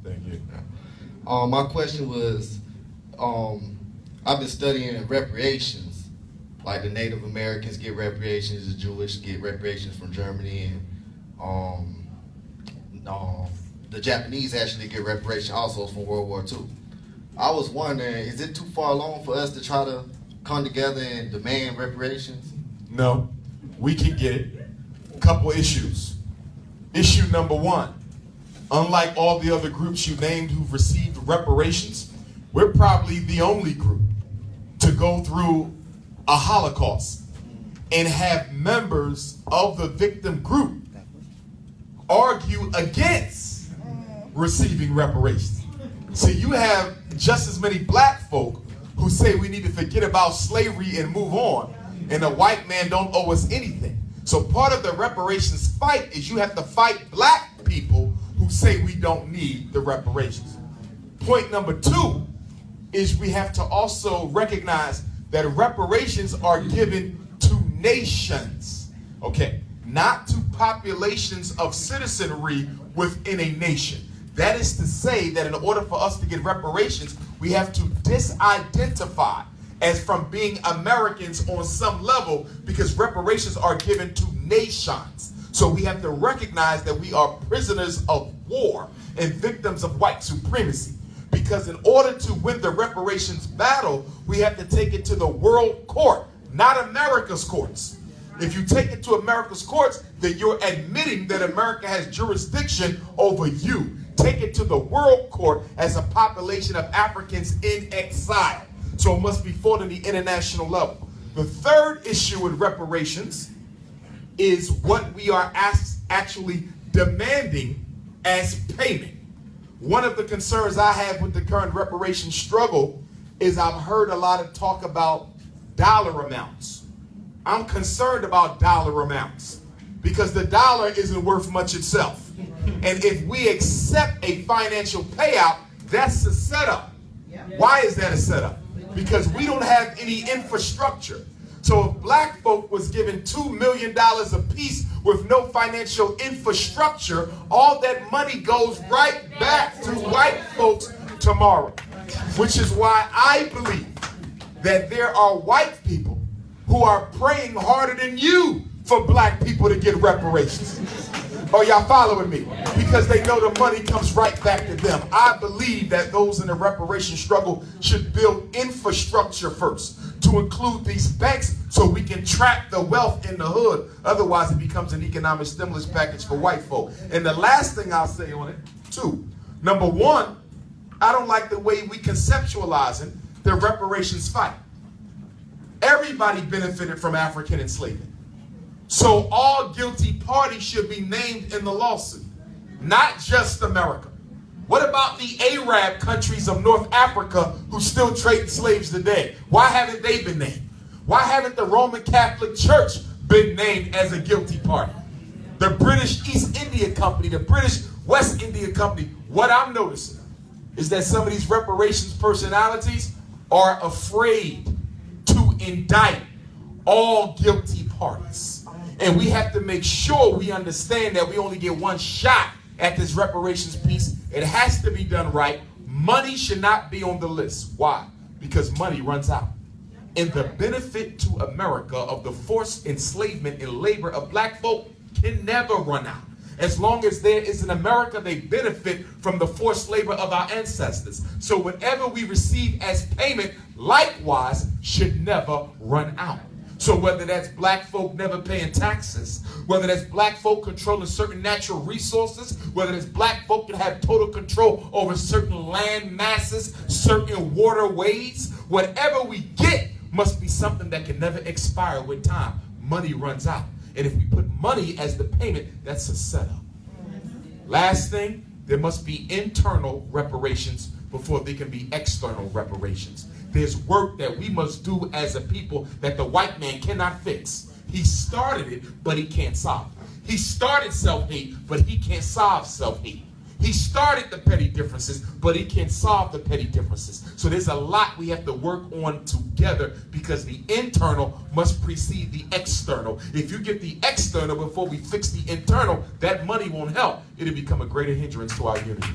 Thank you. My question was, I've been studying reparations. Like the Native Americans get reparations, the Jewish get reparations from Germany, and the Japanese actually get reparations also from World War II. I was wondering, is it too far along for us to try to come together and demand reparations? No, we can get it. A couple issues. Issue number one, unlike all the other groups you named who've received reparations, we're probably the only group to go through a Holocaust and have members of the victim group argue against receiving reparations. So you have just as many black folk who say we need to forget about slavery and move on, and the white man don't owe us anything. So part of the reparations fight is you have to fight black people who say we don't need the reparations. Point number two is we have to also recognize that reparations are given to nations, okay, not to populations of citizenry within a nation. That is to say that in order for us to get reparations, we have to disidentify as from being Americans on some level, because reparations are given to nations. So we have to recognize that we are prisoners of war and victims of white supremacy. Because in order to win the reparations battle, we have to take it to the world court, not America's courts. If you take it to America's courts, then you're admitting that America has jurisdiction over you. Take it to the world court as a population of Africans in exile. So it must be fought on the international level. The third issue with reparations is what we are actually demanding as payment. One of the concerns I have with the current reparation struggle is I've heard a lot of talk about dollar amounts. I'm concerned about dollar amounts because the dollar isn't worth much itself. And if we accept a financial payout, that's a setup. Why is that a setup? Because we don't have any infrastructure. So if black folk was given $2 million apiece with no financial infrastructure, all that money goes right back to white folks tomorrow. Which is why I believe that there are white people who are praying harder than you for black people to get reparations. Oh, y'all following me? Because they know the money comes right back to them. I believe that those in the reparation struggle should build infrastructure first to include these banks so we can trap the wealth in the hood. Otherwise, it becomes an economic stimulus package for white folk. And the last thing I'll say on it, too, number one, I don't like the way we conceptualizing the reparations fight. Everybody benefited from African enslavement. So all guilty parties should be named in the lawsuit, not just America. What about the Arab countries of North Africa who still trade slaves today? Why haven't they been named? Why haven't the Roman Catholic Church been named as a guilty party? The British East India Company, the British West India Company. What I'm noticing is that some of these reparations personalities are afraid to indict all guilty parties. And we have to make sure we understand that we only get one shot at this reparations piece. It has to be done right. Money should not be on the list. Why? Because money runs out. And the benefit to America of the forced enslavement and labor of black folk can never run out. As long as there is an America, they benefit from the forced labor of our ancestors. So whatever we receive as payment, likewise, should never run out. So whether that's black folk never paying taxes, whether that's black folk controlling certain natural resources, whether it's black folk that have total control over certain land masses, certain waterways, whatever we get must be something that can never expire with time. Money runs out. And if we put money as the payment, that's a setup. Last thing, there must be internal reparations before there can be external reparations. There's work that we must do as a people that the white man cannot fix. He started it, but he can't solve it. He started self-hate, but he can't solve self-hate. He started the petty differences, but he can't solve the petty differences. So there's a lot we have to work on together because the internal must precede the external. If you get the external before we fix the internal, that money won't help. It'll become a greater hindrance to our unity.